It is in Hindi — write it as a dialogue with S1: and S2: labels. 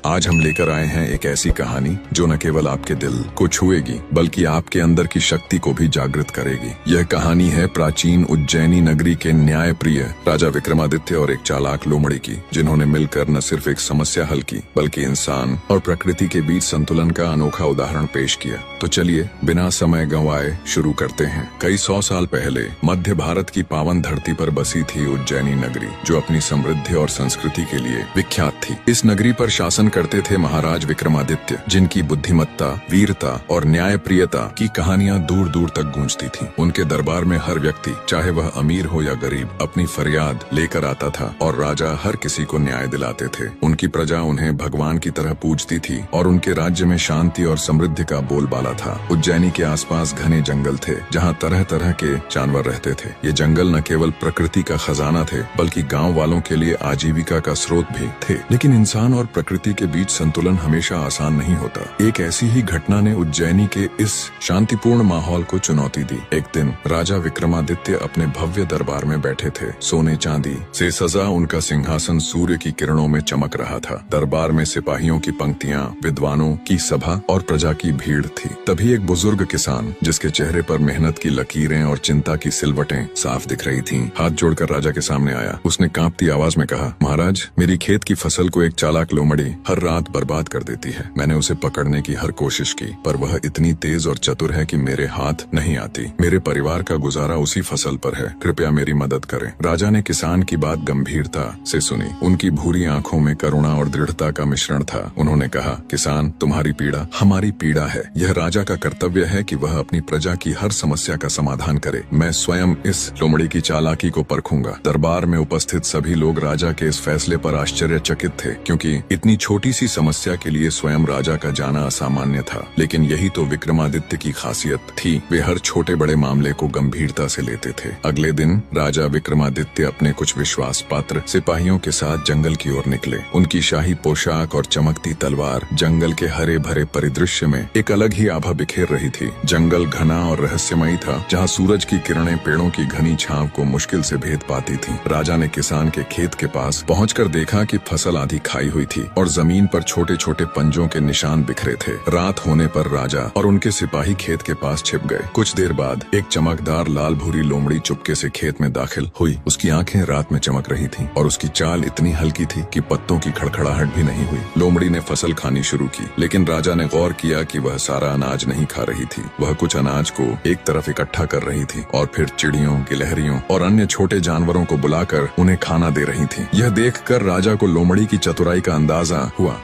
S1: आज हम लेकर आए हैं एक ऐसी कहानी जो न केवल आपके दिल को छुएगी बल्कि आपके अंदर की शक्ति को भी जागृत करेगी। यह कहानी है प्राचीन उज्जैनी नगरी के न्यायप्रिय राजा विक्रमादित्य और एक चालाक लोमड़ी की, जिन्होंने मिलकर न सिर्फ एक समस्या हल की बल्कि इंसान और प्रकृति के बीच संतुलन का अनोखा उदाहरण पेश किया। तो चलिए बिना समय गंवाए शुरू करते हैं। कई 100 साल पहले मध्य भारत की पावन धरती पर बसी थी उज्जैनी नगरी, जो अपनी समृद्धि और संस्कृति के लिए विख्यात थी। इस नगरी पर शासन करते थे महाराज विक्रमादित्य, जिनकी बुद्धिमत्ता, वीरता और न्यायप्रियता की कहानियां दूर दूर तक गूंजती थीं। उनके दरबार में हर व्यक्ति, चाहे वह अमीर हो या गरीब, अपनी फरियाद लेकर आता था और राजा हर किसी को न्याय दिलाते थे। उनकी प्रजा उन्हें भगवान की तरह पूजती थी और उनके राज्य में शांति और समृद्धि का बोलबाला था। उज्जैनी के आसपास घने जंगल थे, जहाँ तरह तरह के जानवर रहते थे। ये जंगल न केवल प्रकृति का खजाना थे बल्कि गाँव वालों के लिए आजीविका का स्रोत भी थे। लेकिन इंसान और प्रकृति के बीच संतुलन हमेशा आसान नहीं होता। एक ऐसी ही घटना ने उज्जैनी के इस शांतिपूर्ण माहौल को चुनौती दी। एक दिन राजा विक्रमादित्य अपने भव्य दरबार में बैठे थे। सोने चांदी से सजा उनका सिंहासन सूर्य की किरणों में चमक रहा था। दरबार में सिपाहियों की पंक्तियां, विद्वानों की सभा और प्रजा की भीड़ थी। तभी एक बुजुर्ग किसान, जिसके चेहरे पर मेहनत की लकीरें और चिंता की सिलवटें साफ दिख रही थीं, हाथ जोड़कर राजा के सामने आया। उसने कांपती आवाज में कहा, महाराज, मेरी खेत की फसल को एक चालाक लोमड़ी हर रात बर्बाद कर देती है। मैंने उसे पकड़ने की हर कोशिश की, पर वह इतनी तेज और चतुर है कि मेरे हाथ नहीं आती। मेरे परिवार का गुजारा उसी फसल पर है। कृपया मेरी मदद करें। राजा ने किसान की बात गंभीरता से सुनी। उनकी भूरी आंखों में करुणा और दृढ़ता का मिश्रण था। उन्होंने कहा, किसान, तुम्हारी पीड़ा हमारी पीड़ा है। यह राजा का कर्तव्य है कि वह अपनी प्रजा की हर समस्या का समाधान करे। मैं स्वयं इस लोमड़ी की चालाकी को परखूंगा। दरबार में उपस्थित सभी लोग राजा के इस फैसले पर आश्चर्यचकित थे, क्योंकि इतनी छोटी सी समस्या के लिए स्वयं राजा का जाना असामान्य था। लेकिन यही तो विक्रमादित्य की खासियत थी। वे हर छोटे बड़े मामले को गंभीरता से लेते थे। अगले दिन राजा विक्रमादित्य अपने कुछ विश्वास पात्र सिपाहियों के साथ जंगल की ओर निकले। उनकी शाही पोशाक और चमकती तलवार जंगल के हरे भरे परिदृश्य में एक अलग ही आभा बिखेर रही थी। जंगल घना और रहस्यमयी था, जहाँ सूरज की किरणें पेड़ों की घनी छांव को मुश्किल से भेद पाती थीं। राजा ने किसान के खेत के पास पहुंचकर देखा कि फसल आधी खाई हुई थी और जमीन पर छोटे छोटे पंजों के निशान बिखरे थे। रात होने पर राजा और उनके सिपाही खेत के पास छिप गए। कुछ देर बाद एक चमकदार लाल भूरी लोमड़ी चुपके से खेत में दाखिल हुई। उसकी आंखें रात में चमक रही थीं और उसकी चाल इतनी हल्की थी कि पत्तों की खड़खड़ाहट भी नहीं हुई। लोमड़ी ने फसल खानी शुरू की, लेकिन राजा ने गौर किया कि वह सारा अनाज नहीं खा रही थी। वह कुछ अनाज को एक तरफ इकट्ठा कर रही थी और फिर चिड़ियों, गिलहरियों और अन्य छोटे जानवरों को बुलाकर उन्हें खाना दे रही थी। यह देखकर राजा को लोमड़ी की चतुराई का अंदाजा हुआ।